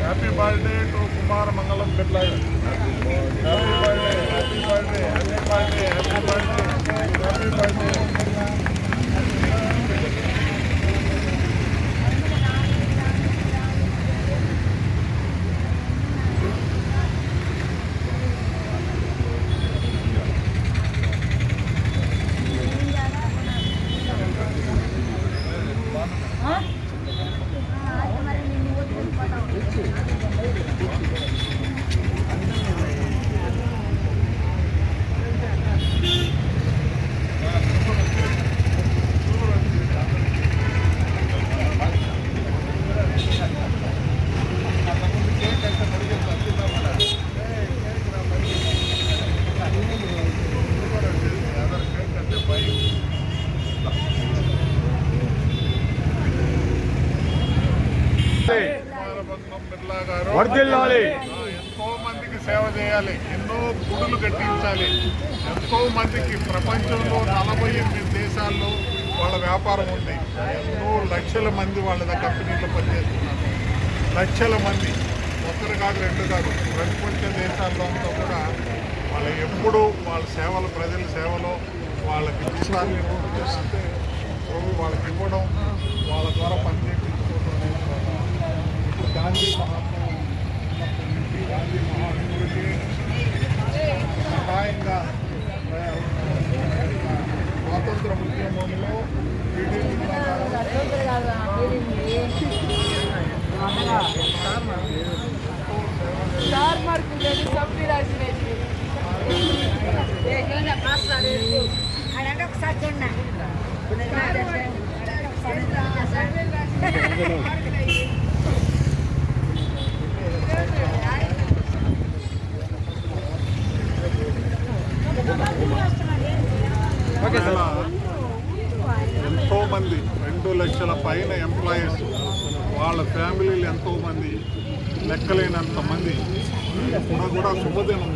Happy birthday to Kumar మంగళం Birla. Happy birthday, happy birthday, happy birthday, happy birthday, happy birthday. Birla గారు ఎంతో మందికి సేవ చేయాలి, ఎన్నో గుడులు కట్టించాలి, ఎంతో మందికి ప్రపంచంలో 48 దేశాల్లో వాళ్ళ వ్యాపారం ఉంది. ఎన్నో లక్షల మంది వాళ్ళ కంపెనీలో పనిచేస్తున్నారు. లక్షల మంది, ఒకరు కాదు రెండు కాదు, ప్రపంచ దేశాల్లో అంతా కూడా వాళ్ళు ఎప్పుడూ వాళ్ళ సేవలు, ప్రజల సేవలో వాళ్ళకి జీతాన్ని చేస్తే వాళ్ళకి ఇవ్వడం, వాళ్ళ ద్వారా పని చేయించుకోవడం అనేది ఇప్పుడు గాంధీ మహాత్ముడికి సహాయంగా స్వాతంత్ర ఉద్యమంలో ఎంతోమంది 2 లక్షల పైన ఎంప్లాయీస్, వాళ్ళ ఫ్యామిలీలు ఎంతోమంది, లెక్కలేనంత మంది కూడా శుభదినం.